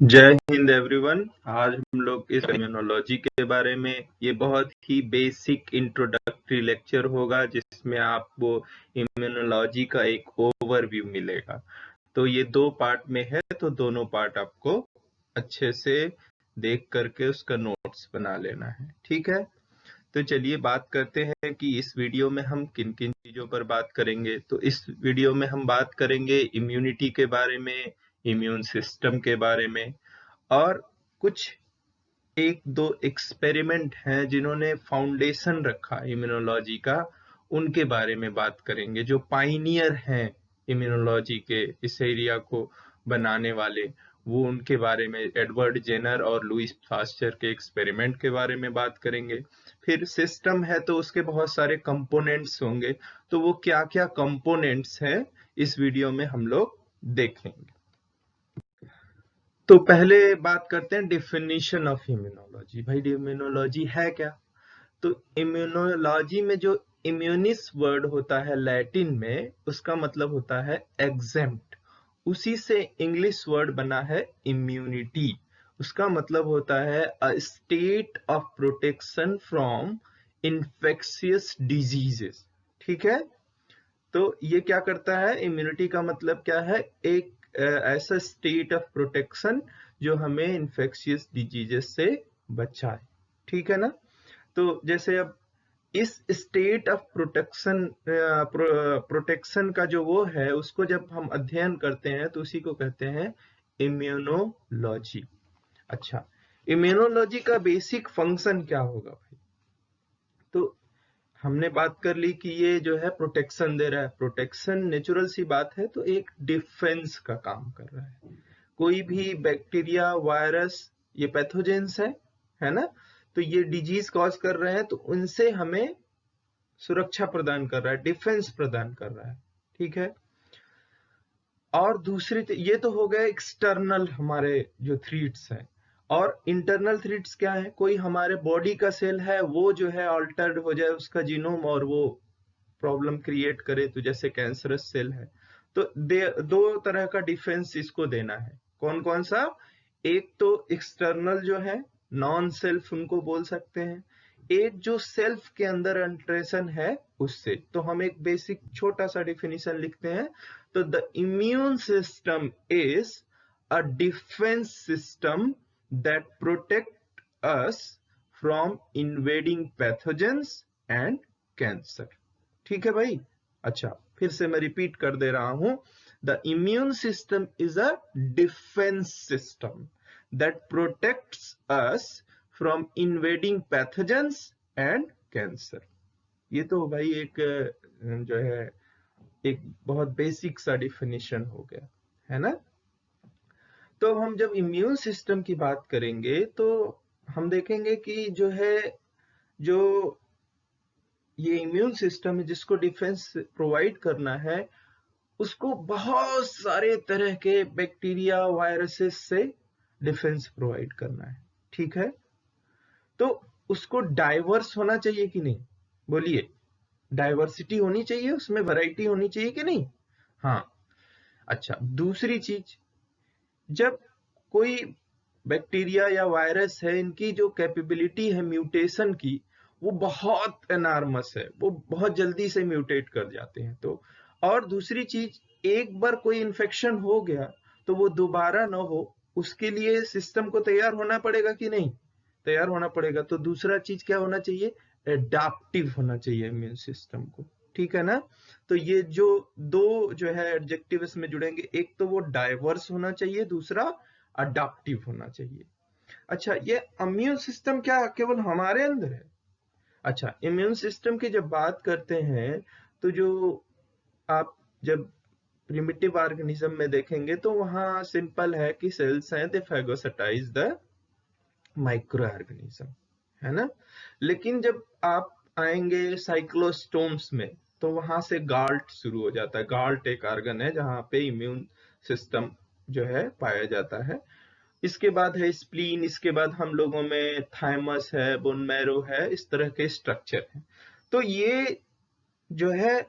जय हिंद एवरीवन। आज हम लोग इस इम्यूनोलॉजी के बारे में, ये बहुत ही बेसिक इंट्रोडक्टरी लेक्चर होगा जिसमें आपको इम्यूनोलॉजी का एक ओवरव्यू मिलेगा। तो ये 2 पार्ट में है, तो दोनों पार्ट आपको अच्छे से देख करके उसका नोट्स बना लेना है, ठीक है। तो चलिए बात करते हैं कि इस वीडियो में हम किन किन चीजों पर बात करेंगे। तो इस वीडियो में हम बात करेंगे इम्यूनिटी के बारे में, इम्यून सिस्टम के बारे में, और कुछ 1-2 एक्सपेरिमेंट हैं जिन्होंने फाउंडेशन रखा इम्यूनोलॉजी का, उनके बारे में बात करेंगे। जो पाइनियर हैं इम्यूनोलॉजी के इस एरिया को बनाने वाले, वो उनके बारे में, एडवर्ड जेनर और लुईस पास्चर के एक्सपेरिमेंट के बारे में बात करेंगे। फिर सिस्टम है तो उसके बहुत सारे कंपोनेंट्स होंगे, तो वो क्या क्या कंपोनेंट्स हैं इस वीडियो में हम लोग देखेंगे। तो पहले बात करते हैं डेफिनेशन ऑफ इम्यूनोलॉजी। भाई इम्यूनोलॉजी है क्या? तो इम्यूनोलॉजी में जो इम्यूनिस वर्ड होता है लैटिन में, उसका मतलब होता है एग्जेम्प्ट। उसी से इंग्लिश वर्ड बना है इम्यूनिटी। उसका मतलब होता है a state of protection from infectious diseases. ठीक है। तो ये क्या करता है? इम्यूनिटी का मतलब क्या है? एक ऐसा स्टेट ऑफ प्रोटेक्शन जो हमें इन्फेक्शियस डिजीजेस से बचाए। ठीक है ना। तो जैसे अब इस स्टेट ऑफ प्रोटेक्शन का जो वो है, उसको जब हम अध्ययन करते हैं तो उसी को कहते हैं इम्यूनोलॉजी। अच्छा, इम्यूनोलॉजी का बेसिक फंक्शन क्या होगा भाई? तो हमने बात कर ली कि ये जो है प्रोटेक्शन दे रहा है। प्रोटेक्शन नेचुरल सी बात है, तो एक डिफेंस का काम कर रहा है। कोई भी बैक्टीरिया, वायरस, ये पैथोजेंस है ना। तो ये डिजीज कॉज कर रहे हैं, तो उनसे हमें सुरक्षा प्रदान कर रहा है, डिफेंस प्रदान कर रहा है। ठीक है। और दूसरी ये तो हो गए एक्सटर्नल हमारे जो थ्रेट्स हैं। और इंटरनल थ्रेट्स क्या है? कोई हमारे बॉडी का सेल है, वो जो है ऑल्टर्ड हो जाए उसका जीनोम और वो प्रॉब्लम क्रिएट करे, तो जैसे कैंसरस सेल है। तो दो तरह का डिफेंस इसको देना है। कौन कौन सा? एक तो एक्सटर्नल जो है, नॉन सेल्फ उनको बोल सकते हैं। एक जो सेल्फ के अंदर एंट्रेशन है उससे। तो हम एक बेसिक छोटा सा डिफिनीशन लिखते हैं। तो the immune system is a defence system that protect us from invading pathogens and cancer. ठीक है भाई। अच्छा, फिर से मैं रिपीट कर दे रहा हूं। The immune system is a defence system that protects us from invading pathogens and cancer. ये तो भाई एक जो है एक बहुत बेसिक सा डिफिनीशन हो गया, है ना। तो हम जब इम्यून सिस्टम की बात करेंगे तो हम देखेंगे कि जो है, जो ये इम्यून सिस्टम है जिसको डिफेंस प्रोवाइड करना है, उसको बहुत सारे तरह के बैक्टीरिया, वायरसेस से डिफेंस प्रोवाइड करना है। ठीक है। तो उसको डाइवर्स होना चाहिए कि नहीं? बोलिए, डाइवर्सिटी होनी चाहिए, उसमें वैरायटी होनी चाहिए कि नहीं? हाँ। अच्छा, दूसरी चीज, जब कोई बैक्टीरिया या वायरस है, इनकी जो कैपेबिलिटी है म्यूटेशन की, वो बहुत एनार्मस है, वो बहुत जल्दी से म्यूटेट कर जाते हैं। तो और दूसरी चीज, एक बार कोई इन्फेक्शन हो गया तो वो दोबारा ना हो, उसके लिए सिस्टम को तैयार होना पड़ेगा कि नहीं? तैयार होना पड़ेगा। तो दूसरा चीज क्या होना चाहिए? एडाप्टिव होना चाहिए इम्यून सिस्टम को। ठीक है ना। तो ये जो दो जो है एडजेक्टिव इसमें जुड़ेंगे, एक तो वो डाइवर्स होना चाहिए, दूसरा अडाप्टिव होना चाहिए। अच्छा, ये इम्यून सिस्टम क्या केवल हमारे अंदर है? अच्छा, इम्यून सिस्टम की जब बात करते हैं, तो जो आप जब प्रिमिटिव ऑर्गेनिज्म में देखेंगे तो वहां सिंपल है कि सेल्स हैं, दे फैगोसाइटाइज द माइक्रो ऑर्गेनिज्म, है ना। लेकिन जब आप आएंगे साइक्लोस्टोम्स में, तो वहां से गाल्ट शुरू हो जाता है। गाल्ट एक ऑर्गन है जहां पे इम्यून सिस्टम जो है पाया जाता है। इसके बाद है स्प्लीन, इसके बाद हम लोगों में थाइमस है, बोन मैरो है, इस तरह के स्ट्रक्चर है। तो ये जो है,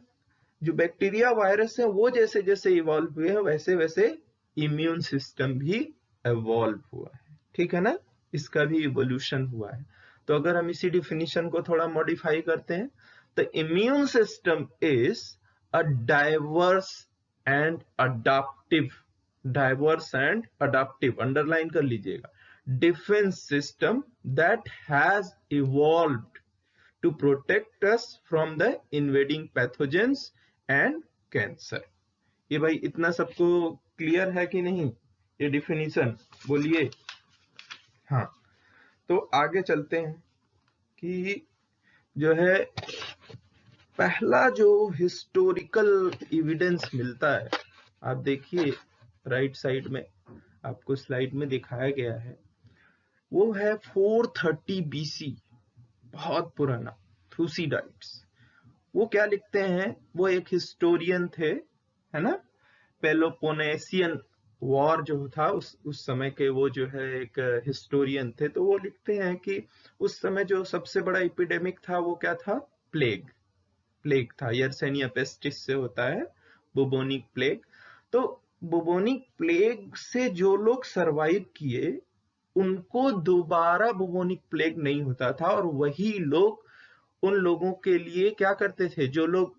जो बैक्टीरिया, वायरस है, वो जैसे जैसे इवॉल्व हुए हैं, वैसे वैसे इम्यून सिस्टम भी evolve हुआ है, ठीक है ना, इसका भी evolution हुआ है। तो अगर हम इसी definition को थोड़ा modify करते हैं, the immune system is a diverse and adaptive, underline कर लीजिएगा, defense system that has evolved to protect us from the invading pathogens and cancer। ये भाई इतना सबको क्लियर है कि नहीं, ये डिफिनीशन बोलिए। हाँ, तो आगे चलते हैं कि जो है पहला जो हिस्टोरिकल एविडेंस मिलता है, आप देखिए राइट साइड में आपको स्लाइड में दिखाया गया है, वो है 430 BC, बहुत पुराना, थुसिडाइड्स। वो क्या लिखते हैं, वो एक हिस्टोरियन थे, है ना, पेलोपोनेसियन वॉर जो था उस समय के वो जो है एक हिस्टोरियन थे। तो वो लिखते हैं कि उस समय जो सबसे बड़ा एपिडेमिक था वो क्या था, प्लेग था, यर्सेनिया पेस्टिस से होता है बुबोनिक प्लेग। तो बुबोनिक प्लेग से जो लोग सरवाइव किए उनको दोबारा बुबोनिक प्लेग नहीं होता था, और वही लोग उन लोगों के लिए क्या करते थे, जो लोग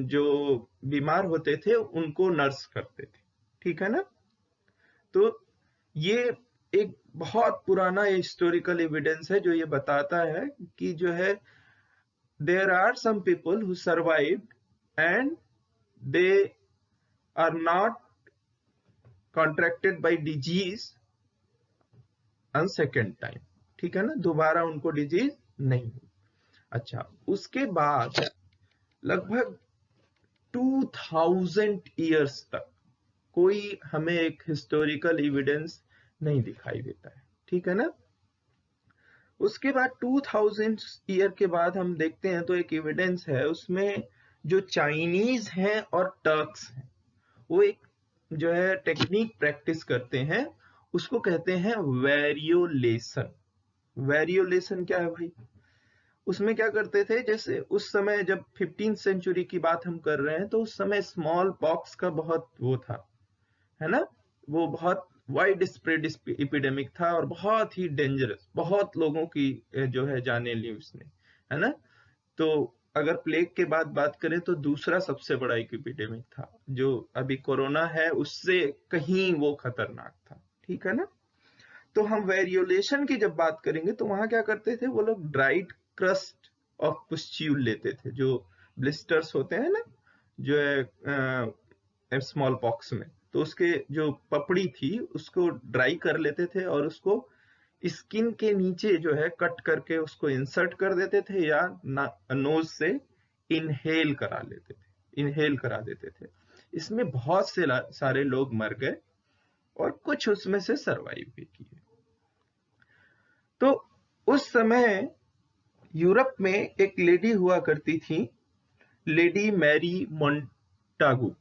जो बीमार होते थे उनको नर्स करते थे, ठीक है ना। तो ये एक बहुत पुराना हिस्टोरिकल एविडेंस है जो ये बताता है कि जो है there are some people who survived and they are not contracted by disease on second time, ठीक है ना, दोबारा उनको डिजीज नहीं हुई। अच्छा, उसके बाद लगभग 2000 ईयर्स तक कोई हमें एक हिस्टोरिकल एविडेंस नहीं दिखाई देता है, ठीक है ना। उसके बाद 2000 ईयर के बाद हम देखते हैं तो एक एविडेंस है, उसमें जो चाइनीज हैं और टर्क्स हैं वो एक जो है टेक्निक प्रैक्टिस करते हैं, उसको कहते हैं वेरियोलेशन। वेरियोलेशन क्या है भाई, उसमें क्या करते थे, जैसे उस समय जब 15th सेंचुरी की बात हम कर रहे हैं तो उस समय स्मॉल पॉक्स का बहुत वो था, है ना, वो बहुत वाइड स्प्रेड एपिडेमिक था और बहुत ही डेंजरस, बहुत लोगों की जो है जाने ली उसने, है ना। तो अगर प्लेग के बाद बात करें तो दूसरा सबसे बड़ा एक एपिडेमिक था, जो अभी कोरोना है उससे कहीं वो खतरनाक था, ठीक है ना। तो हम वेरियोलेशन की जब बात करेंगे तो वहां क्या करते थे, वो लोग ड्राइड क्रस्ट ऑफ पुस्ट्यूल लेते थे, जो ब्लिस्टर्स होते हैं ना जो है स्मॉल पॉक्स में, तो उसके जो पपड़ी थी उसको ड्राई कर लेते थे और उसको स्किन के नीचे जो है कट करके उसको इंसर्ट कर देते थे या नोज से इनहेल करा देते थे। इसमें बहुत से सारे लोग मर गए और कुछ उसमें से सरवाइव भी किए। तो उस समय यूरोप में एक लेडी हुआ करती थी, लेडी मैरी मोंटागू,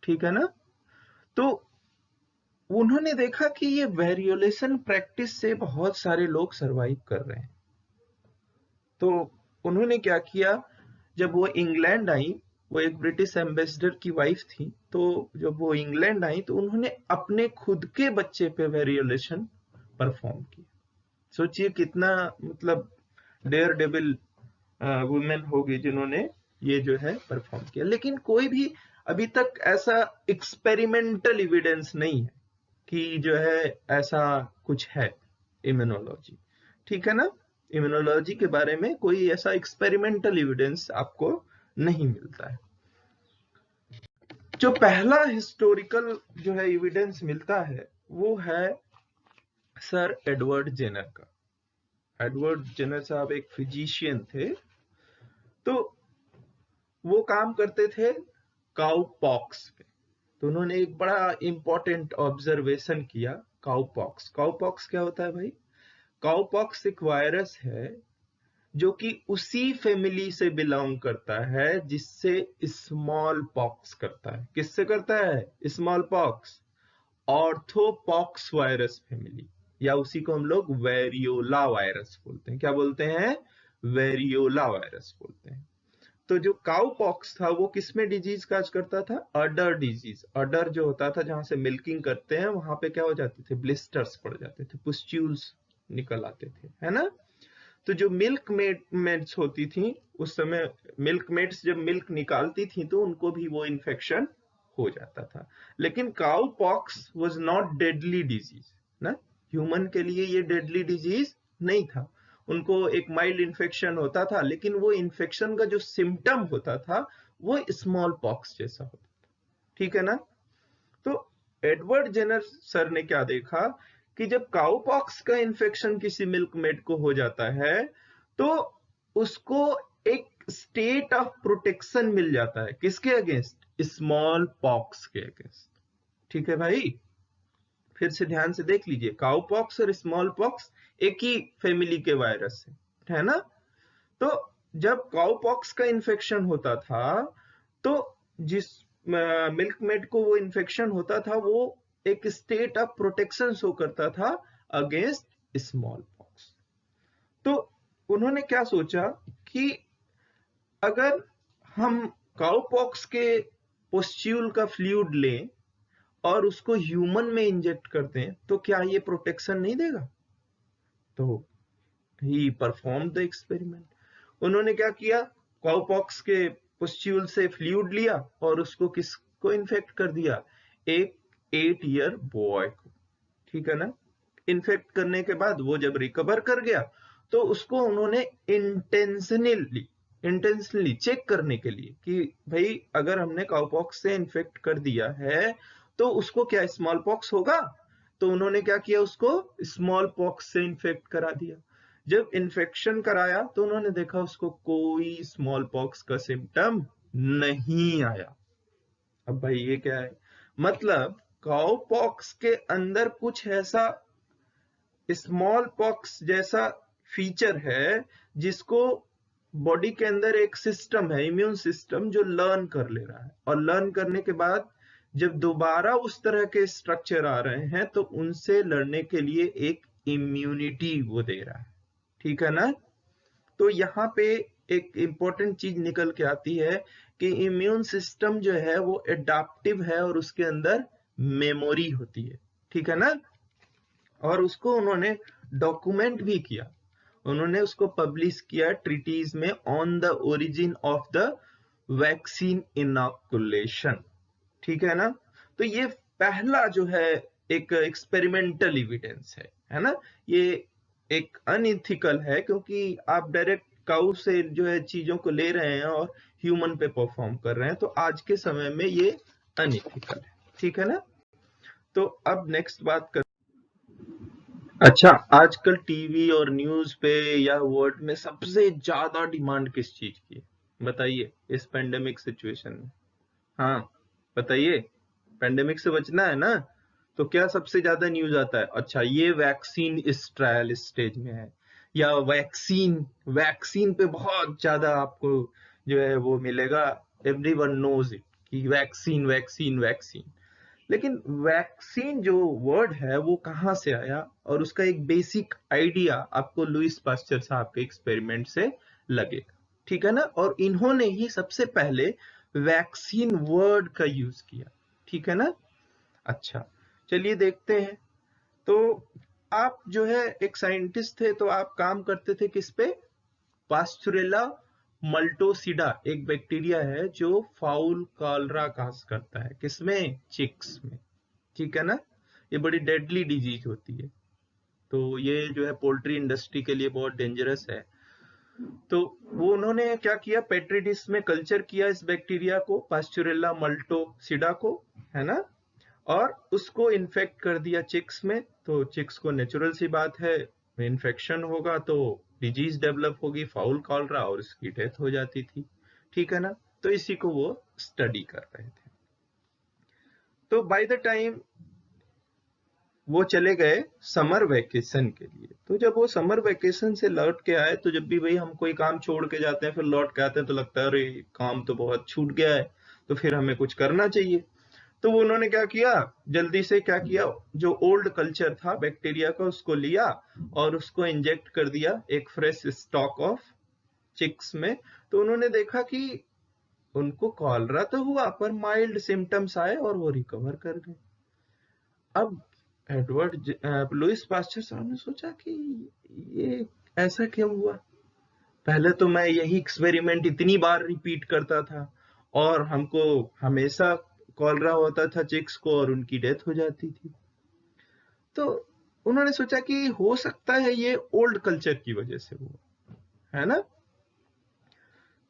ठीक है ना। तो उन्होंने देखा कि ये वेरियोलेशन प्रैक्टिस से बहुत सारे लोग सरवाइव कर रहे हैं। तो उन्होंने क्या किया, जब वो इंग्लैंड आई, वो एक ब्रिटिश एम्बेसडर की वाइफ थी, तो जब वो इंग्लैंड आई तो उन्होंने अपने खुद के बच्चे पे वेरियोलेशन परफॉर्म किया। सोचिए कितना मतलब डेयर डेविल वुमेन होगी जिन्होंने ये जो है परफॉर्म किया। लेकिन कोई भी अभी तक ऐसा एक्सपेरिमेंटल एविडेंस नहीं है कि जो है ऐसा कुछ है इम्यूनोलॉजी, ठीक है ना। इम्यूनोलॉजी के बारे में कोई ऐसा एक्सपेरिमेंटल एविडेंस आपको नहीं मिलता है। जो पहला हिस्टोरिकल जो है एविडेंस मिलता है वो है सर एडवर्ड जेनर का। एडवर्ड जेनर साहब एक फिजिशियन थे, तो वो काम करते थे काउ पॉक्स पे। तो उन्होंने एक बड़ा इंपॉर्टेंट ऑब्जर्वेशन किया, काउ पॉक्स क्या होता है भाई, काउ पॉक्स एक वायरस है जो कि उसी फैमिली से बिलोंग करता है जिससे स्मॉल पॉक्स करता है। किससे करता है small pox, orthopox virus family, या उसी को हम लोग वेरियोला वायरस बोलते हैं। क्या बोलते हैं, वेरियोला वायरस बोलते हैं। तो जो काउ पॉक्स था वो किसमें डिजीज काज करता था? अडर डिजीज। अडर जो होता था जहां से मिल्किंग करते हैं वहां पे क्या हो जाते थे? ब्लिस्टर्स पड़ जाते थे, पुस्ट्यूल्स निकल आते थे, है ना। तो जो मिल्क मेड्स होती थी उस समय, मिल्क मेड्स जब मिल्क निकालती थी तो उनको भी वो इन्फेक्शन हो जाता था। लेकिन cow pox was not deadly disease ना, ह्यूमन के लिए ये डेडली डिजीज नहीं था। उनको एक माइल्ड इन्फेक्शन होता था, लेकिन वो इन्फेक्शन का जो सिम्टम होता था वो स्मॉल पॉक्स जैसा होता था, ठीक है ना। तो एडवर्ड जेनर सर ने क्या देखा कि जब काउ पॉक्स का इन्फेक्शन किसी मिल्क मेड को हो जाता है तो उसको एक स्टेट ऑफ प्रोटेक्शन मिल जाता है, किसके अगेंस्ट? स्मॉल पॉक्स के अगेंस्ट, ठीक है भाई। फिर से ध्यान से देख लीजिए, काउ पॉक्स और स्मॉल पॉक्स एक ही फैमिली के वायरस है ना। तो जब काउ पॉक्स का इन्फेक्शन होता था तो जिस मिल्क मेड को वो इन्फेक्शन होता था वो एक स्टेट ऑफ प्रोटेक्शन शो करता था अगेंस्ट स्मॉल पॉक्स। तो उन्होंने क्या सोचा कि अगर हम काउ पॉक्स के पोस्ट्यूल का फ्लूइड लें और उसको ह्यूमन में इंजेक्ट कर दें तो क्या ये प्रोटेक्शन नहीं देगा? तो ही परफॉर्म द एक्सपेरिमेंट। उन्होंने क्या किया, काउपॉक्स के पुस्ट्यूल से फ्लूइड लिया और उसको किसको इन्फेक्ट कर दिया? एक 8 ईयर बॉय को, ठीक है ना। इन्फेक्ट करने के बाद वो जब रिकवर कर गया तो उसको उन्होंने इंटेंशनली चेक करने के लिए कि भाई अगर हमने काउपॉक्स से इन्फेक्ट कर दिया है तो उसको क्या स्मॉल पॉक्स होगा? तो उन्होंने क्या किया, उसको स्मॉल पॉक्स से इन्फेक्ट करा दिया। जब इन्फेक्शन कराया तो उन्होंने देखा उसको कोई स्मॉल पॉक्स का सिम्टम नहीं आया। अब भाई ये क्या है? मतलब काउ पॉक्स के अंदर कुछ ऐसा स्मॉल पॉक्स जैसा फीचर है जिसको बॉडी के अंदर एक सिस्टम है, इम्यून सिस्टम, जो लर्न कर ले रहा है, और लर्न करने के बाद जब दोबारा उस तरह के स्ट्रक्चर आ रहे हैं तो उनसे लड़ने के लिए एक इम्यूनिटी वो दे रहा है, ठीक है ना। तो यहाँ पे एक इंपॉर्टेंट चीज निकल के आती है कि इम्यून सिस्टम जो है वो एडाप्टिव है और उसके अंदर मेमोरी होती है, ठीक है ना। और उसको उन्होंने डॉक्यूमेंट भी किया, उन्होंने उसको पब्लिश किया ट्रीटीज में on the origin of the vaccine inoculation, ठीक है ना। तो ये पहला जो है एक एक्सपेरिमेंटल एविडेंस है ना। ये एक अनइथिकल है क्योंकि आप डायरेक्ट काउ से जो है चीजों को ले रहे हैं और ह्यूमन पे परफॉर्म कर रहे हैं, तो आज के समय में ये अनइथिकल है, ठीक है ना। तो अब नेक्स्ट बात कर, अच्छा, आजकल टीवी और न्यूज पे या वर्ल्ड में सबसे ज्यादा डिमांड किस चीज की है? बताइए इस पेंडेमिक सिचुएशन में। हाँ बताइए, पेंडेमिक से बचना है ना, तो क्या सबसे ज्यादा न्यूज आता है? अच्छा, ये वैक्सीन इस ट्रायल स्टेज में है, या वैक्सीन वैक्सीन पे बहुत ज्यादा आपको जो है वो मिलेगा, एवरीवन नोज इट कि वैक्सीन वैक्सीन वैक्सीन। लेकिन वैक्सीन जो वर्ड है वो कहाँ से आया, और उसका एक बेसिक आइडिया आपको लुइस पास्चर साहब के एक्सपेरिमेंट से लगेगा, ठीक है ना। और इन्होंने ही सबसे पहले वैक्सीन वर्ड का यूज किया, ठीक है ना। अच्छा, चलिए देखते हैं। तो आप जो है एक साइंटिस्ट थे तो आप काम करते थे किस पे? पास्चुरेला मल्टोसिडा एक बैक्टीरिया है जो फाउल कॉलरा काज करता है, किसमें? चिक्स में, ठीक है ना। ये बड़ी डेडली डिजीज होती है, तो ये जो है पोल्ट्री इंडस्ट्री के लिए बहुत डेंजरस है। तो वो उन्होंने क्या किया, पेट्री डिश में कल्चर किया इस बैक्टीरिया को, पास्चुरेला मल्टोसिडा को, है ना, और उसको इन्फेक्ट कर दिया चिक्स में। तो चिक्स को नेचुरल सी बात है, इन्फेक्शन होगा तो डिजीज डेवलप होगी, फाउल कॉलरा, और उसकी डेथ हो जाती थी, ठीक है ना। तो इसी को वो स्टडी कर रहे थे। तो बाय द टाइम वो चले गए समर वैकेशन के लिए, तो जब वो समर वैकेशन से लौट के आए तो जब भी भाई हम कोई काम छोड़ के जाते हैं फिर लौट के आते हैं तो लगता है अरे काम तो बहुत छूट गया है, तो फिर हमें कुछ करना चाहिए। तो वो उन्होंने क्या किया, जल्दी से क्या किया, जो ओल्ड कल्चर था बैक्टीरिया का उसको लिया और उसको इंजेक्ट कर दिया एक फ्रेश स्टॉक ऑफ चिक्स में। तो उन्होंने देखा कि उनको कॉलरा तो हुआ पर माइल्ड सिम्टम्स आए और वो रिकवर कर गए। अब लुईस पास्चर साहब ने सोचा कि ये ऐसा क्यों हुआ? पहले तो मैं यही एक्सपेरिमेंट इतनी बार रिपीट करता था और हमको हमेशा कॉलरा होता था चिक्स को और उनकी डेथ हो जाती थी। तो उन्होंने सोचा कि हो सकता है ये ओल्ड कल्चर की वजह से हुआ, है ना?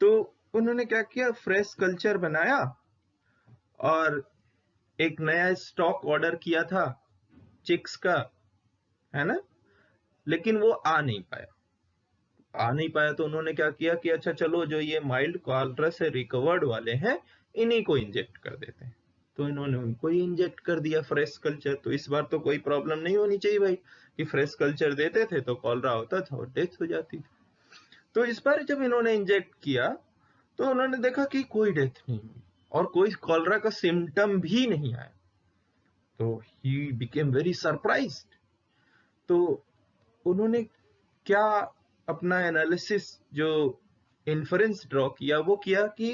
तो उन्होंने क्या किया, फ्रेश कल्चर बनाया और एक नया स्टॉक ऑर्डर किया था चिक्स का, है ना? लेकिन वो आ नहीं पाया तो उन्होंने क्या किया कि अच्छा चलो जो ये माइल्ड कॉलरा से रिकवर्ड वाले हैं इन्हीं को इंजेक्ट कर देते हैं। तो इन्होंने उनको ही इंजेक्ट कर दिया फ्रेश कल्चर। तो इस बार तो कोई प्रॉब्लम नहीं होनी चाहिए भाई कि फ्रेश कल्चर देते थे तो कॉलरा होता था और डेथ हो जाती थी। तो इस बार जब इन्होंने इंजेक्ट किया तो उन्होंने देखा कि कोई डेथ नहीं हुई और कोई कॉलरा का सिम्टम भी नहीं आया। तो ही बिकेम वेरी सरप्राइज्ड। तो उन्होंने क्या अपना एनालिसिस जो इन्फरेंस ड्रॉ किया वो किया कि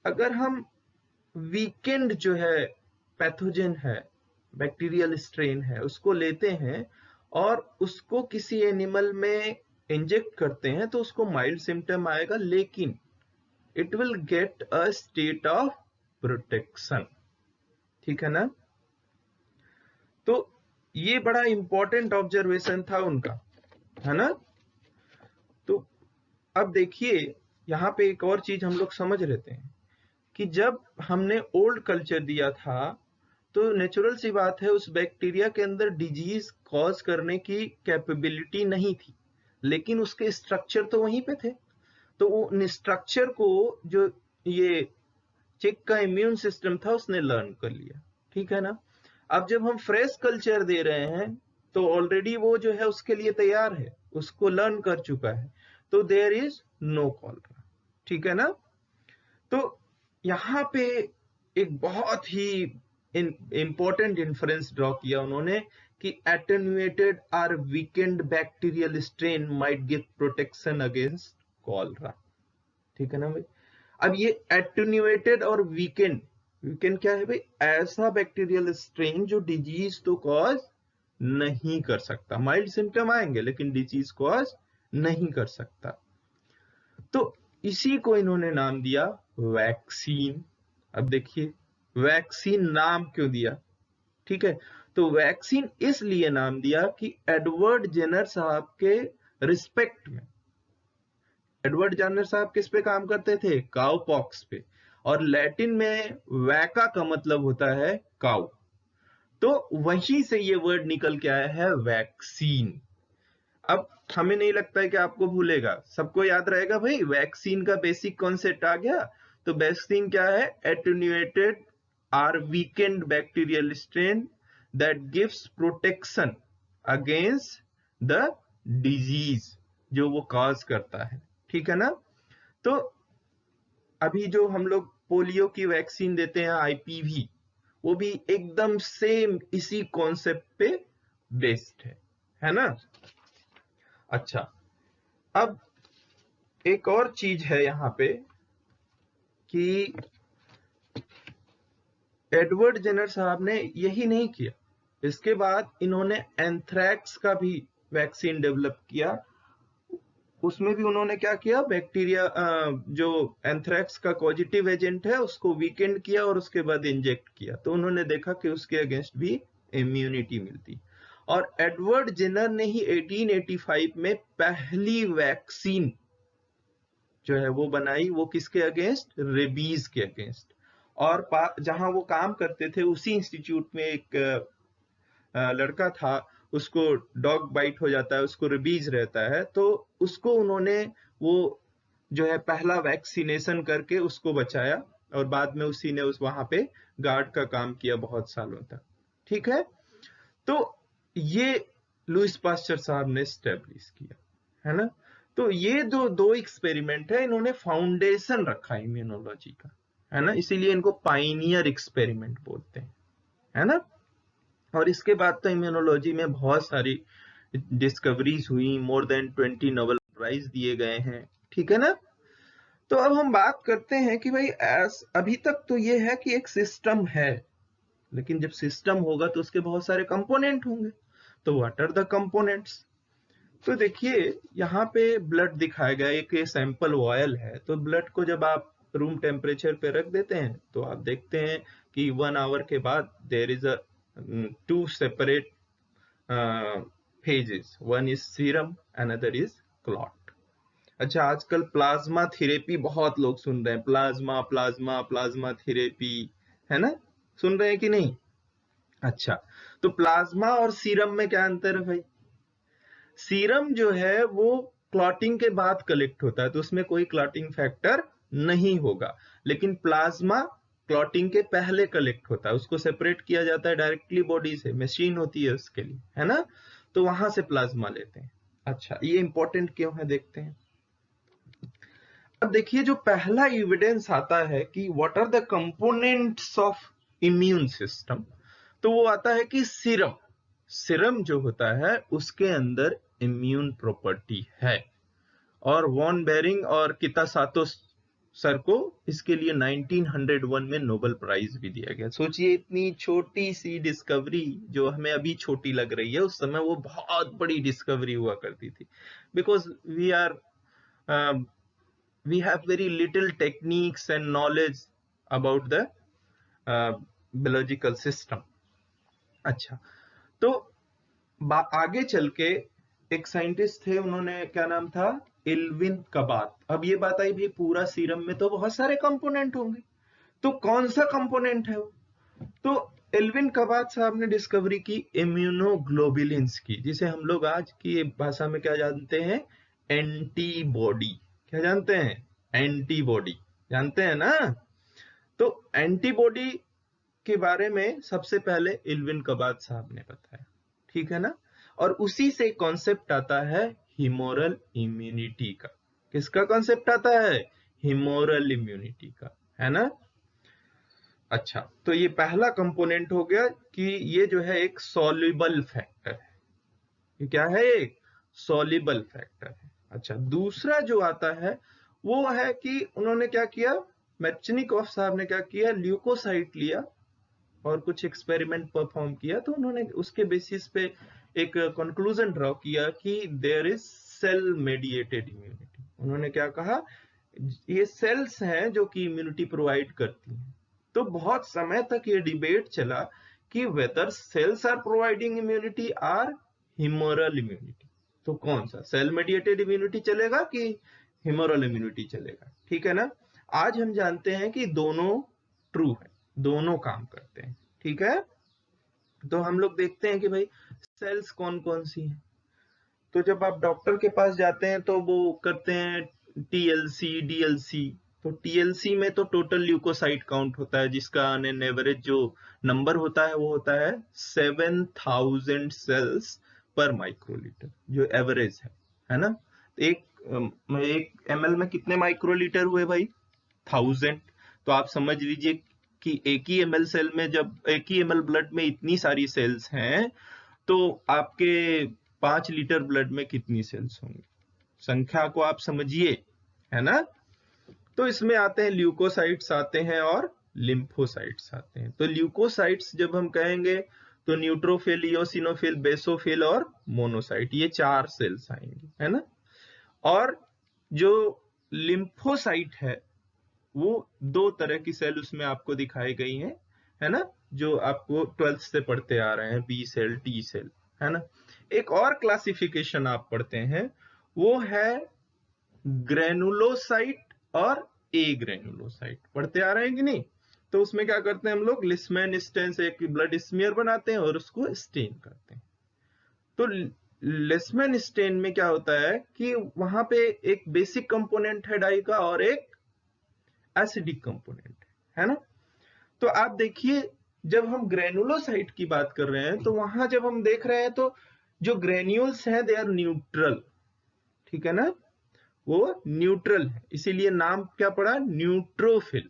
अगर हम वीकेंड जो है पैथोजन है, बैक्टीरियल स्ट्रेन है, उसको लेते हैं और उसको किसी एनिमल में इंजेक्ट करते हैं तो उसको माइल्ड सिम्टम आएगा, लेकिन it will get a state of protection. ठीक है ना? तो ये बड़ा इंपॉर्टेंट ऑब्जर्वेशन था उनका, है ना? तो अब देखिए यहाँ पे एक और चीज हम लोग समझ लेते हैं कि जब हमने ओल्ड कल्चर दिया था तो नेचुरल सी बात है उस बैक्टीरिया के अंदर डिजीज कॉज करने की कैपेबिलिटी नहीं थी, लेकिन उसके स्ट्रक्चर तो वहीं पे थे। तो उन स्ट्रक्चर को जो ये चिक का इम्यून सिस्टम था उसने लर्न कर लिया। ठीक है ना? अब जब हम फ्रेश कल्चर दे रहे हैं तो ऑलरेडी वो जो है उसके लिए तैयार है, उसको लर्न कर चुका है, तो देयर इज नो कॉलरा। ठीक है ना? तो यहाँ पे एक बहुत ही इंपॉर्टेंट इन्फ्रेंस ड्रॉ किया उन्होंने कि attenuated or weakened bacterial strain might give protection against cholera. ठीक है ना भाई? अब ये एटेन्यूएटेड और वीकेंड क्या है भाई? ऐसा बैक्टीरियल स्ट्रेन जो डिजीज तो कॉज नहीं कर सकता, माइल्ड सिम्टम आएंगे लेकिन डिजीज कॉज नहीं कर सकता। तो इसी को इन्होंने नाम दिया वैक्सीन। अब देखिए वैक्सीन नाम क्यों दिया? ठीक है, तो वैक्सीन इसलिए नाम दिया कि एडवर्ड जेनर साहब के रिस्पेक्ट में, एडवर्ड जेनर साहब किस पे काम करते थे? काउ पॉक्स पे, और लैटिन में वैका का मतलब होता है काउ, तो वहीं से ये वर्ड निकल के आया है वैक्सीन। अब हमें नहीं लगता है कि आपको भूलेगा, सबको याद रहेगा भाई, वैक्सीन का बेसिक कॉन्सेप्ट आ गया। तो वैक्सीन क्या है? Attenuated or weakened bacterial strain that gives protection against the disease जो वो कॉज करता है। ठीक है ना? तो अभी जो हम लोग पोलियो की वैक्सीन देते हैं आईपीवी, वो भी एकदम सेम इसी कॉन्सेप्ट पे बेस्ड है ना? अच्छा, अब एक और चीज है यहाँ पे कि एडवर्ड जेनर साहब ने यही नहीं किया, इसके बाद इन्होंने एंथ्रैक्स का भी वैक्सीन डेवलप किया। उसमें भी उन्होंने क्या किया, बैक्टीरिया जो एंथ्रैक्स का पॉजिटिव एजेंट है उसको वीकेंड किया और उसके बाद इंजेक्ट किया, तो उन्होंने देखा कि उसके अगेंस्ट भी इम्यूनिटी मिलती। और एडवर्ड जेनर ने ही 1885 में पहली वैक्सीन जो है वो बनाई, वो किसके अगेंस्ट? रेबीज के अगेंस्ट। और जहां वो काम करते थे उसी इंस्टीट्यूट में एक लड़का था, उसको डॉग बाइट हो जाता है, उसको रेबीज रहता है, तो उसको उन्होंने वो जो है पहला वैक्सीनेशन करके उसको बचाया और बाद में उसी ने उस वहां पे गार्ड का काम किया बहुत सालों तक। ठीक है? तो ये लुईस पास्चर साहब ने स्टैब्लिश किया, है ना? तो ये दो एक्सपेरिमेंट है, इन्होंने फाउंडेशन रखा इम्यूनोलॉजी का, है ना? इसीलिए इनको पाइनियर एक्सपेरिमेंट बोलते हैं, है ना? और इसके बाद तो इम्यूनोलॉजी में बहुत सारी डिस्कवरीज हुई, मोर देन 20 नोबेल प्राइज दिए गए हैं। ठीक है ना? तो अब हम बात करते हैं कि भाई अभी तक तो ये है कि एक सिस्टम है, लेकिन जब सिस्टम होगा तो उसके बहुत सारे कंपोनेंट होंगे। तो व्हाट आर द कंपोनेंट्स? तो देखिए यहाँ पे ब्लड दिखाया गया, एक सैंपल ऑयल है। तो ब्लड को जब आप रूम टेम्परेचर पे रख देते हैं तो आप देखते हैं कि 1 आवर के बाद there is a 2 separate phases, one is serum, another is clot. अच्छा, आजकल प्लाज्मा थेरेपी बहुत लोग सुन रहे हैं, प्लाज्मा प्लाज्मा प्लाज्मा थेरेपी, है ना? सुन रहे हैं कि नहीं? अच्छा, तो प्लाज्मा और सीरम में क्या अंतर है भाई? सीरम जो है वो क्लॉटिंग के बाद कलेक्ट होता है, तो उसमें कोई क्लॉटिंग फैक्टर नहीं होगा। लेकिन प्लाज्मा क्लॉटिंग के पहले कलेक्ट होता है, उसको सेपरेट किया जाता है डायरेक्टली बॉडी से, मशीन होती है उसके लिए, है ना? तो वहां से प्लाज्मा लेते हैं। अच्छा, ये इंपॉर्टेंट क्यों है देखते हैं। अब देखिए, जो पहला एविडेंस आता है कि what are the components of immune system, तो वो आता है कि सीरम। सीरम जो होता है उसके अंदर इम्यून प्रॉपर्टी है, और वॉन बेरिंग और कितासातो सर को इसके लिए 1901 में नोबेल प्राइज भी दिया गया। सोचिए, इतनी छोटी सी डिस्कवरी जो हमें अभी छोटी लग रही है, उस समय वो बहुत बड़ी डिस्कवरी हुआ करती थी। Because we have very little techniques and knowledge about the biological system. अच्छा, तो आगे चल के एक साइंटिस्ट थे, उन्होंने, क्या नाम था, एल्विन कबात। अब ये बात आई, भाई पूरा सीरम में तो बहुत सारे कंपोनेंट होंगे, तो कौन सा कंपोनेंट है वो? तो एल्विन कबात साहब ने डिस्कवरी की इम्यूनोग्लोबुलिन्स की, जिसे हम लोग आज की भाषा में क्या जानते हैं? एंटीबॉडी। क्या जानते हैं? एंटीबॉडी, जानते हैं ना? तो एंटीबॉडी के बारे में सबसे पहले एल्विन कबात साहब ने बताया, ठीक है ना? और उसी से कॉन्सेप्ट आता है ह्यूमोरल इम्यूनिटी का। किसका कॉन्सेप्ट आता है? ह्यूमोरल इम्यूनिटी का, है ना? अच्छा, तो ये पहला कंपोनेंट हो गया कि ये जो है एक सॉल्युबल फैक्टर है। ये क्या है? एक सॉल्युबल फैक्टर है। अच्छा, दूसरा जो आता है वो है कि उन्होंने क्या किया, मेटचनिकोव साहब ने क्या किया, ल्यूकोसाइट लिया और कुछ एक्सपेरिमेंट परफॉर्म किया। तो उन्होंने उसके बेसिस पे एक कंक्लूजन ड्रॉ किया कि there is cell mediated immunity. उन्होंने क्या कहा, ये सेल्स हैं जो कि इम्यूनिटी प्रोवाइड करती हैं। तो बहुत समय तक ये डिबेट चला कि whether cells are providing immunity or humoral immunity. तो कौन सा, सेल मेडिएटेड इम्यूनिटी चलेगा कि ह्यूमरल इम्यूनिटी चलेगा? ठीक है ना? आज हम जानते हैं कि दोनों ट्रू है, दोनों काम करते हैं, ठीक है? तो हम लोग देखते हैं कि भाई सेल्स कौन कौन सी हैं। तो जब आप डॉक्टर के पास जाते हैं तो वो करते हैं टीएलसी, डीएलसी। तो टीएलसी में तो टोटल ल्यूकोसाइट काउंट होता है, जिसका ऑन एवरेज जो नंबर होता है वो होता है 7000 सेल्स पर माइक्रोलीटर, जो एवरेज है ना? एक ml में कितने माइक्रोलीटर हुए भाई? 1000। तो आप समझ लीजिए कि एक ही ml सेल में, जब एक ही ml ब्लड में इतनी सारी सेल्स हैं, तो आपके 5 लीटर ब्लड में कितनी सेल्स होंगी? संख्या को आप समझिए, है ना? तो इसमें आते हैं ल्यूकोसाइट्स आते हैं और लिम्फोसाइट्स आते हैं। तो ल्यूकोसाइट्स जब हम कहेंगे तो न्यूट्रोफिल, इओसिनोफिल, बेसोफिल और मोनोसाइट, ये 4 सेल्स आएंगे, है ना? और जो लिम्फोसाइट है वो 2 तरह की सेल उसमें आपको दिखाई गई हैं, है ना? जो आपको 12th से पढ़ते आ रहे हैं, बी सेल, टी सेल, है ना? एक और क्लासिफिकेशन आप पढ़ते हैं, वो है ग्रेनुलोसाइट और ए ग्रेनुलोसाइट। पढ़ते आ रहे हैं कि नहीं? तो उसमें क्या करते हैं हम लोग, लिस्मैन स्टेन से एक ब्लड स्मीयर बनाते हैं और उसको स्टेन करते हैं। तो लिस्मैन स्टेन में क्या होता है कि वहां पे एक बेसिक कंपोनेंट है डाई का और एक एसिडिक कंपोनेंट है ना? तो आप देखिए, जब हम ग्रेनुलोसाइट की बात कर रहे हैं तो वहां जब हम देख रहे हैं तो जो ग्रेन्यूल्स हैं दे आर न्यूट्रल, ठीक है ना? वो न्यूट्रल है, इसीलिए नाम क्या पड़ा, न्यूट्रोफिल।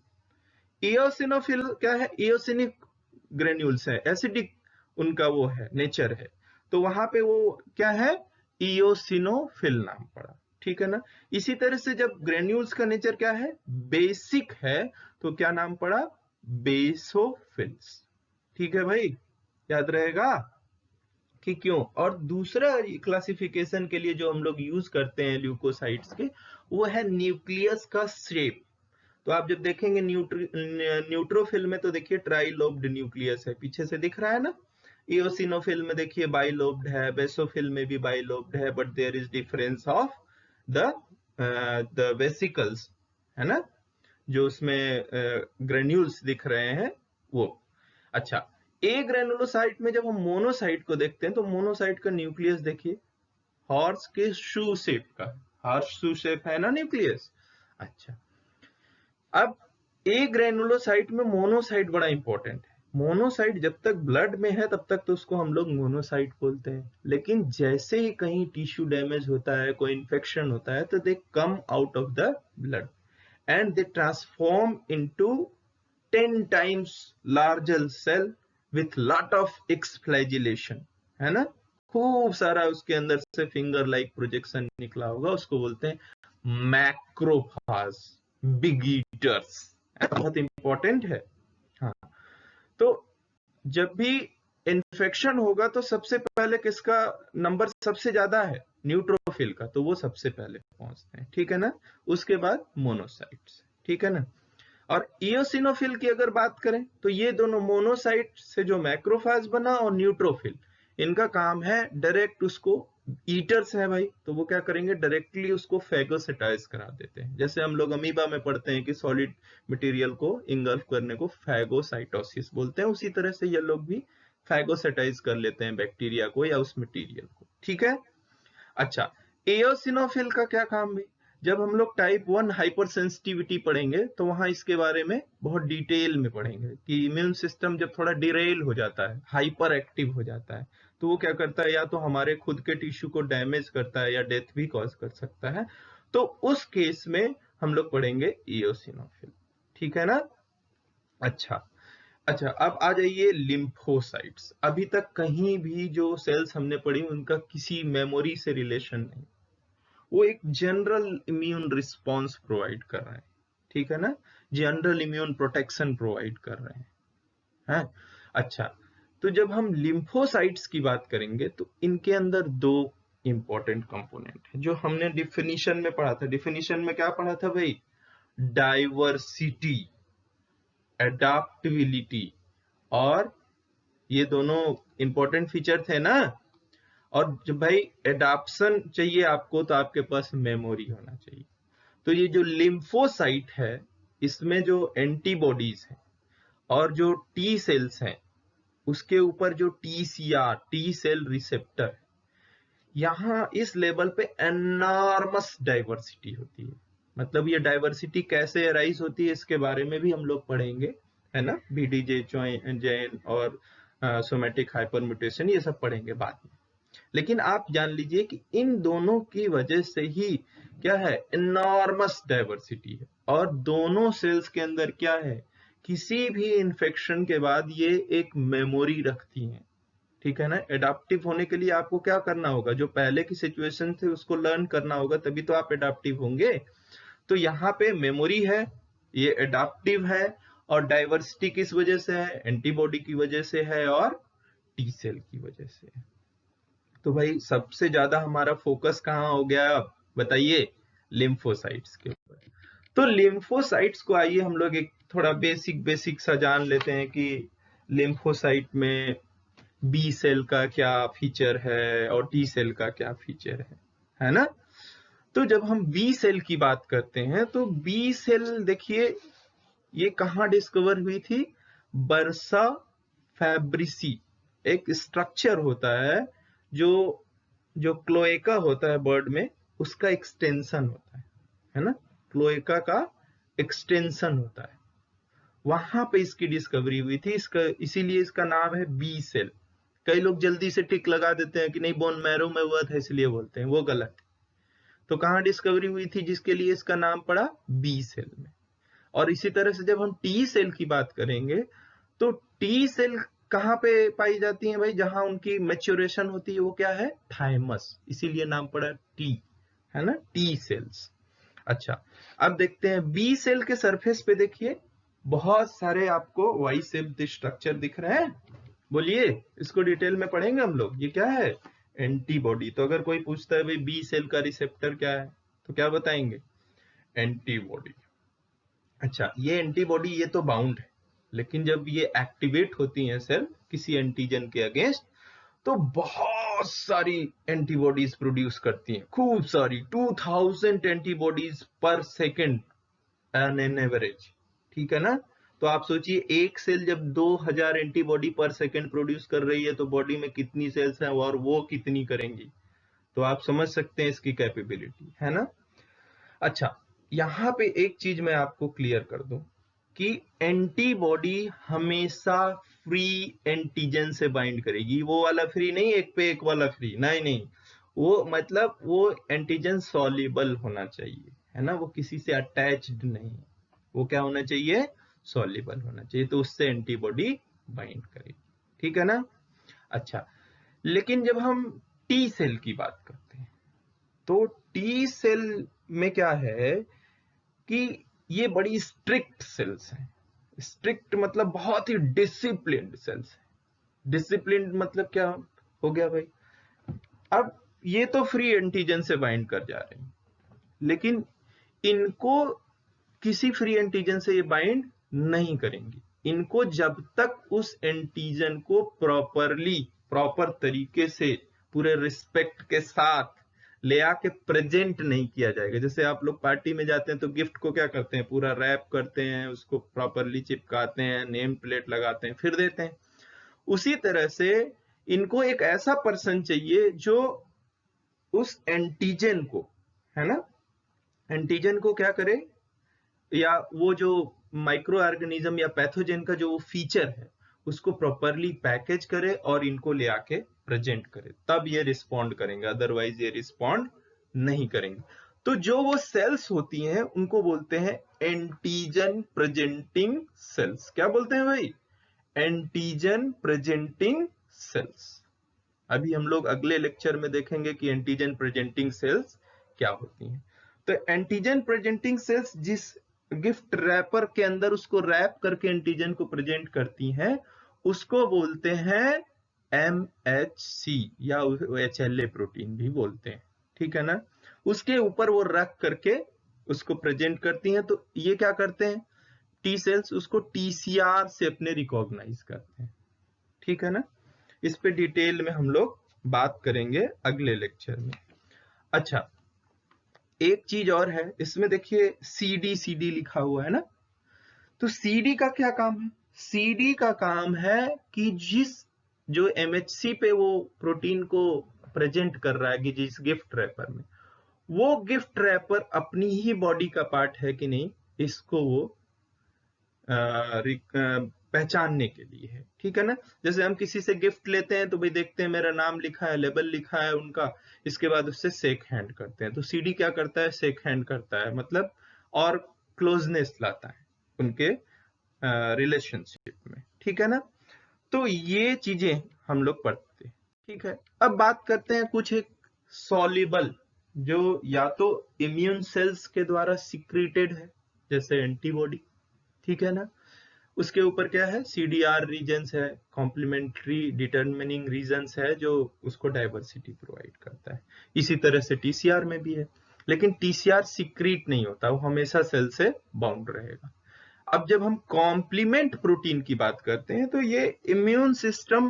इओसिनोफिल क्या है? इओसिनिक ग्रेन्यूल्स है, एसिडिक उनका वो है, नेचर है। तो वहां पे वो क्या है, इओसिनोफिल नाम पड़ा। ठीक है ना। इसी तरह से जब ग्रेन्यूल्स का नेचर क्या है, बेसिक है, तो क्या नाम पड़ा, बेसोफिल्स। ठीक है भाई, याद रहेगा कि क्यों। और दूसरा क्लासिफिकेशन के लिए जो हम लोग यूज करते हैं ल्यूकोसाइट्स के, वो है न्यूक्लियस का शेप। तो आप जब देखेंगे न्यूट्रोफिल में, तो देखिए ट्राइलोब्ड न्यूक्लियस है, पीछे से दिख रहा है ना। इओसिनोफिल में देखिए बाइलोब्ड है, बेसोफिल में भी बाइलोब्ड है, but there is difference of the vesicles, है ना, जो उसमें ग्रेन्यूल्स दिख रहे हैं वो। अच्छा, ए ग्रेनुलोसाइट में जब हम मोनोसाइट को देखते हैं, तो मोनोसाइट का न्यूक्लियस देखिए हॉर्स के शू शेप का, हॉर्स शू शेप है ना न्यूक्लियस। अच्छा, अब ए ग्रेनुलोसाइट में मोनोसाइट बड़ा इंपॉर्टेंट है। मोनोसाइट जब तक ब्लड में है तब तक तो उसको हम लोग मोनोसाइट बोलते हैं, लेकिन जैसे ही कहीं टिश्यू डैमेज होता है, कोई इंफेक्शन होता है, तो they come out of the blood and they transform into 10 times larger cell with lot of exflagellation, है ना, खूब सारा उसके अंदर से फिंगर लाइक प्रोजेक्शन निकला होगा, उसको बोलते हैं मैक्रोफाज, बिग ईटर्स। बहुत इंपॉर्टेंट है। हाँ, तो जब भी इन्फेक्शन होगा तो सबसे पहले किसका नंबर सबसे ज्यादा है, न्यूट्रोफिल का, तो वो सबसे पहले पहुंचते हैं, ठीक है ना, उसके बाद मोनोसाइट्स, ठीक है ना। और इओसिनोफिल की अगर बात करें, तो ये दोनों मोनोसाइट से जो मैक्रोफाज बना और न्यूट्रोफिल, इनका काम है डायरेक्ट उसको, ईटर्स है भाई, तो वो क्या करेंगे, डायरेक्टली उसको फैगोसाइटाइज करा देते हैं। जैसे हम लोग अमीबा में पढ़ते हैं कि सॉलिड मटेरियल को इंगल्फ करने को फैगोसाइटोसिस बोलते हैं, उसी तरह से ये लोग भी फैगोसाइटाइज कर लेते हैं बैक्टीरिया को या उस मटेरियल को, ठीक है। अच्छा, एओसिनोफिल का क्या काम है, जब हम लोग टाइप 1 हाइपर सेंसिटिविटी पढ़ेंगे तो वहां इसके बारे में बहुत डिटेल में पढ़ेंगे कि इम्यून सिस्टम जब थोड़ा डिरेल हो जाता है, हाइपर एक्टिव हो जाता है, तो वो क्या करता है, या तो हमारे खुद के टिश्यू को डैमेज करता है या डेथ भी कॉज कर सकता है। तो उस केस में हम लोग पढ़ेंगे इओसिनोफिल, ठीक है ना। अच्छा, अच्छा, अब आ जाइए लिम्फोसाइट्स। अभी तक कहीं भी जो सेल्स हमने पढ़ी उनका किसी मेमोरी से रिलेशन नहीं, वो एक जनरल इम्यून रिस्पॉन्स प्रोवाइड कर रहे हैं, ठीक है ना, जनरल इम्यून प्रोटेक्शन प्रोवाइड कर रहे हैं। अच्छा, तो जब हम लिम्फोसाइट्स की बात करेंगे तो इनके अंदर दो इंपॉर्टेंट कंपोनेंट है जो हमने डिफिनीशन में पढ़ा था। डिफिनीशन में क्या पढ़ा था भाई, डाइवर्सिटी, एडाप्टिबिलिटी, और ये दोनों इंपॉर्टेंट फीचर थे ना। और जब भाई एडाप्शन चाहिए आपको, तो आपके पास मेमोरी होना चाहिए। तो ये जो लिम्फोसाइट है, इसमें जो एंटीबॉडीज हैं और जो टी सेल्स हैं, उसके ऊपर जो टीसीआर, टी सेल रिसेप्टर, यहाँ इस लेवल पे एनॉर्मस डाइवर्सिटी होती है। मतलब ये डाइवर्सिटी कैसे अराइज होती है, इसके बारे में भी हम लोग पढ़ेंगे, है ना, बीडीजे जैन और सोमेटिक हाइपरम्यूटेशन, ये सब पढ़ेंगे बाद में। लेकिन आप जान लीजिए कि इन दोनों की वजह से ही क्या है, इनॉर्मस डाइवर्सिटी है। और दोनों सेल्स के अंदर क्या है, किसी भी इंफेक्शन के बाद ये एक मेमोरी रखती हैं, ठीक है ना। एडाप्टिव होने के लिए आपको क्या करना होगा, जो पहले की सिचुएशन थे उसको लर्न करना होगा, तभी तो आप एडाप्टिव होंगे। तो यहाँ पे मेमोरी है, ये एडाप्टिव है, और डाइवर्सिटी किस वजह से है, एंटीबॉडी की वजह से है और टी सेल की वजह से है। तो भाई सबसे ज्यादा हमारा फोकस कहाँ हो गया, अब बताइए, लिम्फोसाइट्स के ऊपर। तो लिम्फोसाइट्स को आइए हम लोग एक थोड़ा बेसिक सा जान लेते हैं कि लिम्फोसाइट में बी सेल का क्या फीचर है और टी सेल का क्या फीचर है ना। तो जब हम बी सेल की बात करते हैं, तो बी सेल देखिए ये कहाँ डिस्कवर हुई थी, बर्सा फैब्रिसी, एक स्ट्रक्चर होता है जो जो क्लोएका होता है बर्ड में, उसका एक्सटेंशन होता है ना, क्लोएका का एक्सटेंशन होता है, वहां पे इसकी डिस्कवरी हुई थी। इसका इसीलिए इसका नाम है बी सेल। कई लोग जल्दी से टिक लगा देते हैं कि नहीं बोन मैरो में हुआ था इसलिए बोलते हैं, वो गलत है। तो कहाँ डिस्कवरी हुई थी जिसके लिए इसका नाम पड़ा, बी सेल में। और इसी तरह से जब हम टी सेल की बात करेंगे, तो टी सेल कहाँ पे पाई जाती है भाई, जहां उनकी मैच्योरेशन होती है वो क्या है, थाइमस, इसीलिए नाम पड़ा टी, है ना, टी सेल्स। अच्छा, अब देखते हैं बी सेल के सरफेस पे देखिए बहुत सारे आपको वाई शेप्ड स्ट्रक्चर दिख रहे हैं। बोलिए, इसको डिटेल में पढ़ेंगे हम लोग। ये क्या है? एंटीबॉडी। तो अगर कोई पूछता है भाई बी सेल का रिसेप्टर क्या है, तो क्या बताएंगे? एंटीबॉडी। अच्छा, ये एंटीबॉडी ये तो बाउंड है, लेकिन जब ये एक्टिवेट होती है सेल किसी एंटीजन के अगेंस्ट, तो बहुत सारी एंटीबॉडीज प्रोड्यूस करती हैं, खूब सारी, 2000 एंटीबॉडीज पर सेकेंड एन एन एवरेज। ठीक है ना? तो आप सोचिए एक सेल जब 2000 एंटीबॉडी पर सेकेंड प्रोड्यूस कर रही है तो बॉडी में कितनी सेल्स हैं और वो कितनी करेंगी, तो आप समझ सकते हैं इसकी कैपेबिलिटी, है ना? अच्छा, यहां पे एक चीज मैं आपको क्लियर कर दूं कि एंटीबॉडी हमेशा फ्री एंटीजन से बाइंड करेगी। वो वाला फ्री नहीं, एक पे एक वाला फ्री, नहीं नहीं, वो मतलब वो एंटीजन सॉल्युबल होना चाहिए, है ना? वो किसी से अटैच्ड नहीं, वो क्या होना चाहिए? सॉल्युबल होना चाहिए, तो उससे एंटीबॉडी बाइंड करेगी। ठीक है ना? अच्छा, लेकिन जब हम टी सेल की बात करते हैं तो टी सेल में क्या है कि ये बड़ी स्ट्रिक्ट सेल्स हैं। स्ट्रिक्ट मतलब बहुत ही डिसिप्लिन्ड सेल्स है। डिसिप्लिन्ड मतलब क्या हो गया भाई? अब ये तो फ्री एंटीजन से बाइंड कर जा रहे हैं, लेकिन इनको किसी फ्री एंटीजन से ये बाइंड नहीं करेंगी। इनको जब तक उस एंटीजन को प्रॉपर तरीके से पूरे रिस्पेक्ट के साथ ले आके प्रेजेंट नहीं किया जाएगा। जैसे आप लोग पार्टी में जाते हैं तो गिफ्ट को क्या करते हैं? पूरा रैप करते हैं, उसको प्रॉपरली चिपकाते हैं, नेम प्लेट लगाते हैं, फिर देते हैं। उसी तरह से इनको एक ऐसा पर्सन चाहिए जो उस एंटीजन को, है ना, एंटीजन को क्या करे, या वो जो माइक्रो ऑर्गेनिज्म या पैथोजन का जो फीचर है उसको प्रॉपरली पैकेज करे और इनको ले आके प्रेजेंट करे, तब ये रिस्पॉन्ड करेंगे, अदरवाइज ये रिस्पॉन्ड नहीं करेंगे। तो जो वो सेल्स होती हैं उनको बोलते हैं एंटीजन प्रेजेंटिंग सेल्स। क्या बोलते हैं भाई? Antigen presenting sales. अभी हम लोग अगले लेक्चर में देखेंगे कि एंटीजन प्रेजेंटिंग सेल्स क्या होती हैं। तो एंटीजन प्रेजेंटिंग सेल्स जिस गिफ्ट रैपर के अंदर उसको रैप करके एंटीजन को प्रेजेंट करती हैं, उसको बोलते हैं MHC या HLA प्रोटीन भी बोलते हैं। ठीक है ना? उसके ऊपर वो रख करके उसको प्रेजेंट करती हैं, तो ये क्या करते हैं? टी सेल्स उसको TCR से अपने रिकॉग्नाइज करते हैं। ठीक है ना? इस पे डिटेल में हम लोग बात करेंगे अगले लेक्चर में। अच्छा, एक चीज और है इसमें, देखिए CD लिखा हुआ है ना, तो CD का क्या काम है? CD का काम है कि जो MHC पे वो प्रोटीन को प्रेजेंट कर रहा है कि जिस गिफ्ट रैपर में, वो गिफ्ट रैपर अपनी ही बॉडी का पार्ट है कि नहीं, इसको वो पहचानने के लिए है। ठीक है ना? जैसे हम किसी से गिफ्ट लेते हैं तो भाई देखते हैं मेरा नाम लिखा है, लेबल लिखा है उनका, इसके बाद उससे शेक हैंड करते हैं। तो CD क्या करता है? शेक हैंड करता है, मतलब और क्लोजनेस लाता है उनके रिलेशनशिप में। ठीक है ना? तो ये चीजें हम लोग पढ़ते हैं। ठीक है, अब बात करते हैं कुछ एक सॉल्युबल, जो या तो इम्यून सेल्स के द्वारा सिक्रीटेड है, जैसे एंटीबॉडी। ठीक है ना? उसके ऊपर क्या है? CDR रीजन्स है, कॉम्प्लीमेंट्री डिटरमिनिंग रीजन्स है, जो उसको डाइवर्सिटी प्रोवाइड करता है। इसी तरह से TCR में भी है, लेकिन TCR सिक्रीट नहीं होता, वो हमेशा सेल से बाउंड रहेगा। अब जब हम कॉम्प्लीमेंट प्रोटीन की बात करते हैं तो ये इम्यून सिस्टम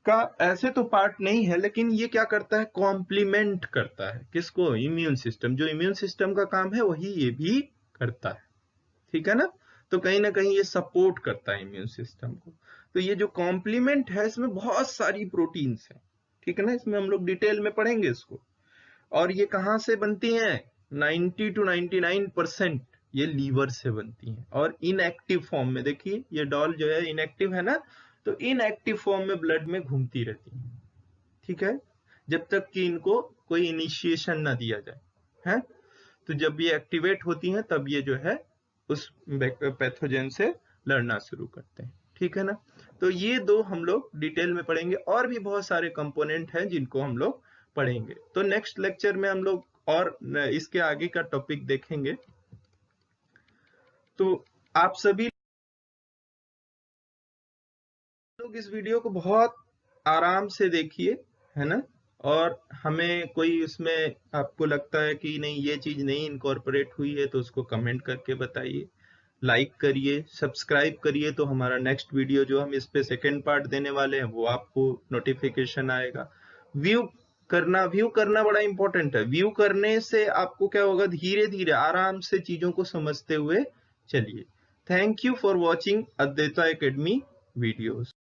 का ऐसे तो पार्ट नहीं है, लेकिन ये क्या करता है? कॉम्प्लीमेंट करता है। किसको? Immune system. जो इम्यून सिस्टम का काम है वही ये भी करता है। ठीक है ना? तो कहीं ना कहीं ये सपोर्ट करता है इम्यून सिस्टम को। तो ये जो कॉम्प्लीमेंट है इसमें बहुत सारी प्रोटीन्स हैं। ठीक है ना? इसमें हम लोग डिटेल में पढ़ेंगे इसको। और ये कहां से बनती हैं? 90 to 99% ये लीवर से बनती हैं, और इनएक्टिव फॉर्म में, देखिए ये डॉल जो है इनएक्टिव है ना, तो इनएक्टिव फॉर्म में ब्लड में घूमती रहती हैं। ठीक है? जब तक कि इनको कोई इनिशिएशन ना दिया जाए, है? तो जब ये एक्टिवेट होती हैं तब ये जो है उस पैथोजन से लड़ना शुरू करते हैं। ठीक है ना? तो ये दो हम लोग डिटेल में पढ़ेंगे, और भी बहुत सारे कंपोनेंट हैं जिनको हम लोग पढ़ेंगे। तो नेक्स्ट लेक्चर में हम लोग और इसके आगे का टॉपिक देखेंगे। तो आप सभी लोग इस वीडियो को बहुत आराम से देखिए, है ना। और हमें कोई उसमें आपको लगता है कि नहीं ये चीज नहीं इनकॉर्पोरेट हुई है तो उसको कमेंट करके बताइए, लाइक करिए, सब्सक्राइब करिए, तो हमारा नेक्स्ट वीडियो जो हम इस पे सेकेंड पार्ट देने वाले हैं वो आपको नोटिफिकेशन आएगा। व्यू करना बड़ा इंपॉर्टेंट है। व्यू करने से आपको क्या होगा, धीरे धीरे आराम से चीजों को समझते हुए चलिए। Thank you for watching Advaita academy videos.